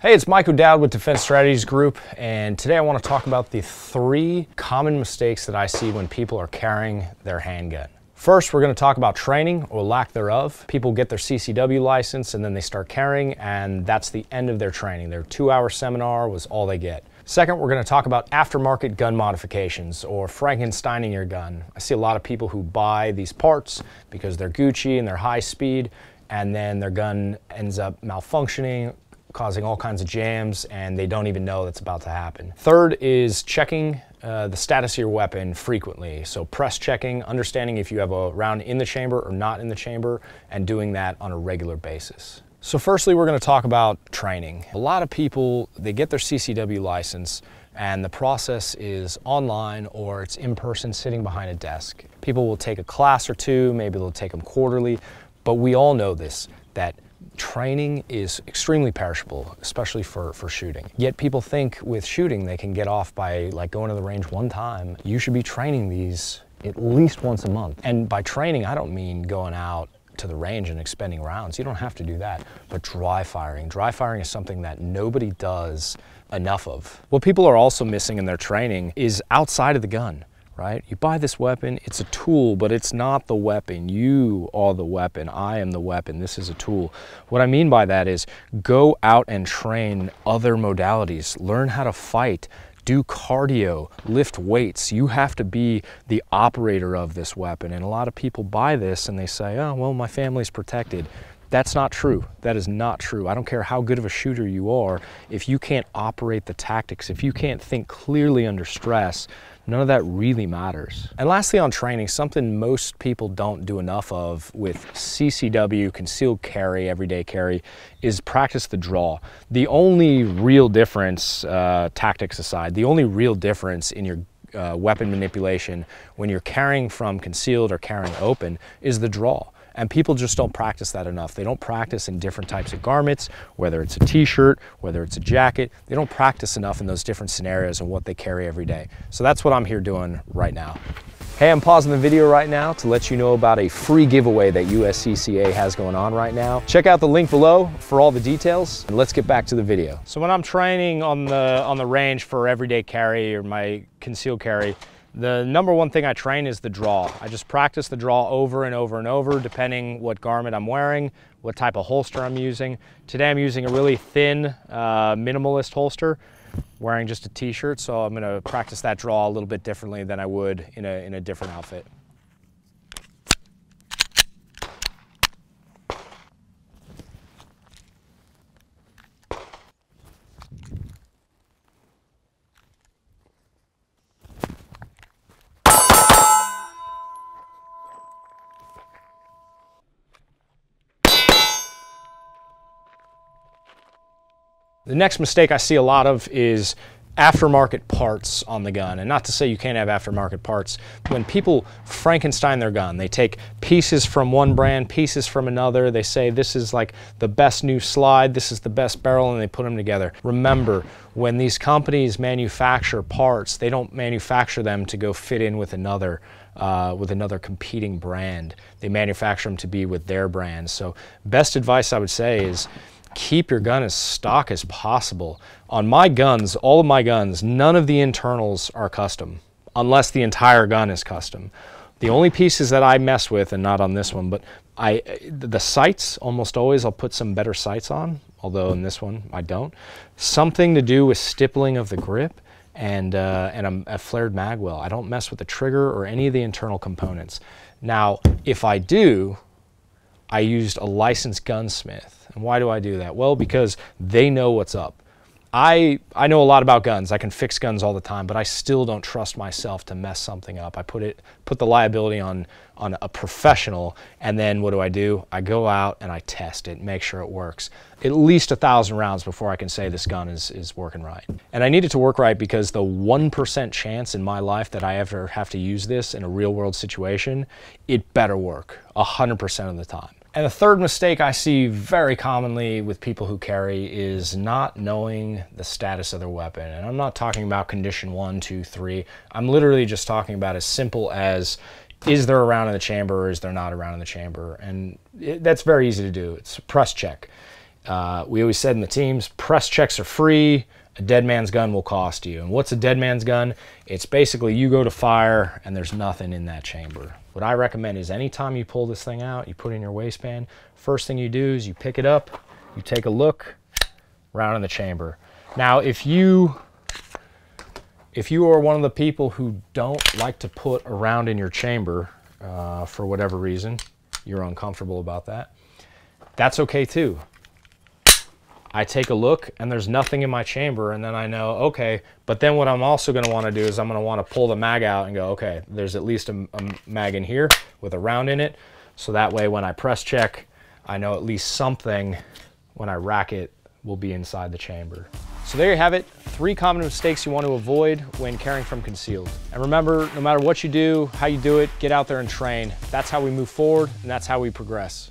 Hey, it's Mike O'Dowd with Defense Strategies Group, and today I want to talk about the 3 common mistakes that I see when people are carrying their handgun. First, we're going to talk about training or lack thereof. People get their CCW license and then they start carrying, and that's the end of their training. Their 2-hour seminar was all they get. Second, we're going to talk about aftermarket gun modifications or Frankensteining your gun. I see a lot of people who buy these parts because they're Gucci and they're high speed, and then their gun ends up malfunctioning, causing all kinds of jams, and they don't even know that's about to happen. Third is checking the status of your weapon frequently. So press checking, understanding if you have a round in the chamber or not in the chamber, and doing that on a regular basis. So firstly, we're going to talk about training. A lot of people, they get their CCW license and the process is online or it's in person sitting behind a desk. People will take a class or two, maybe they'll take them quarterly, but we all know this, that training is extremely perishable, especially for shooting. Yet people think with shooting they can get off by like going to the range one time. You should be training these at least once a month. And by training, I don't mean going out to the range and expending rounds. You don't have to do that. But dry firing. Dry firing is something that nobody does enough of. What people are also missing in their training is outside of the gun. Right? You buy this weapon, it's a tool, but it's not the weapon. You are the weapon. I am the weapon. This is a tool. What I mean by that is go out and train other modalities. Learn how to fight. Do cardio, lift weights. You have to be the operator of this weapon. And a lot of people buy this and they say, oh, well, my family's protected. That's not true. That is not true. I don't care how good of a shooter you are. If you can't operate the tactics, if you can't think clearly under stress, none of that really matters. And lastly, on training, something most people don't do enough of with CCW, concealed carry, everyday carry, is practice the draw. The only real difference, tactics aside, the only real difference in your weapon manipulation when you're carrying from concealed or carrying open is the draw. And people just don't practice that enough. They don't practice in different types of garments, whether it's a t-shirt, whether it's a jacket. They don't practice enough in those different scenarios and what they carry every day. So that's what I'm here doing right now. Hey, I'm pausing the video right now to let you know about a free giveaway that USCCA has going on right now. Check out the link below for all the details, and let's get back to the video. So when I'm training on the range for everyday carry or my concealed carry, the number one thing I train is the draw. I just practice the draw over and over and over, depending what garment I'm wearing, what type of holster I'm using. Today I'm using a really thin, minimalist holster, wearing just a t-shirt, so I'm gonna practice that draw a little bit differently than I would in a different outfit. The next mistake I see a lot of is aftermarket parts on the gun. And not to say you can't have aftermarket parts. When people Frankenstein their gun, they take pieces from one brand, pieces from another. They say this is like the best new slide, this is the best barrel, and they put them together. Remember, when these companies manufacture parts, they don't manufacture them to go fit in with another competing brand. They manufacture them to be with their brand. So best advice I would say is keep your gun as stock as possible. On my guns, all of my guns, none of the internals are custom, unless the entire gun is custom. The only pieces that I mess with, and not on this one, but the sights, almost always I'll put some better sights on, although in this one I don't. Something to do with stippling of the grip and a flared mag well. I don't mess with the trigger or any of the internal components. Now, if I do, I used a licensed gunsmith. And why do I do that? Well, because they know what's up. I know a lot about guns. I can fix guns all the time, but I still don't trust myself to mess something up. I put the liability on a professional, and then what do? I go out and I test it, make sure it works. At least 1,000 rounds before I can say this gun is working right. And I need it to work right because the 1% chance in my life that I ever have to use this in a real world situation, it better work 100% of the time. And the third mistake I see very commonly with people who carry is not knowing the status of their weapon. And I'm not talking about condition 1, 2, 3. I'm literally just talking about as simple as, is there a round in the chamber or is there not a round in the chamber? And that's very easy to do. It's a press check. We always said in the teams, press checks are free, a dead man's gun will cost you. And what's a dead man's gun? It's basically you go to fire and there's nothing in that chamber. What I recommend is anytime you pull this thing out, you put it in your waistband, first thing you do is you pick it up, you take a look, round in the chamber. Now, if you are one of the people who don't like to put a round in your chamber for whatever reason, you're uncomfortable about that, that's okay too. I take a look and there's nothing in my chamber, and then I know, okay, but then what I'm also going to want to do is I'm going to want to pull the mag out and go, okay, there's at least a mag in here with a round in it, so that way when I press check, I know at least something when I rack it will be inside the chamber. So there you have it, 3 common mistakes you want to avoid when carrying from concealed. And remember, no matter what you do, how you do it, get out there and train. That's how we move forward, and that's how we progress.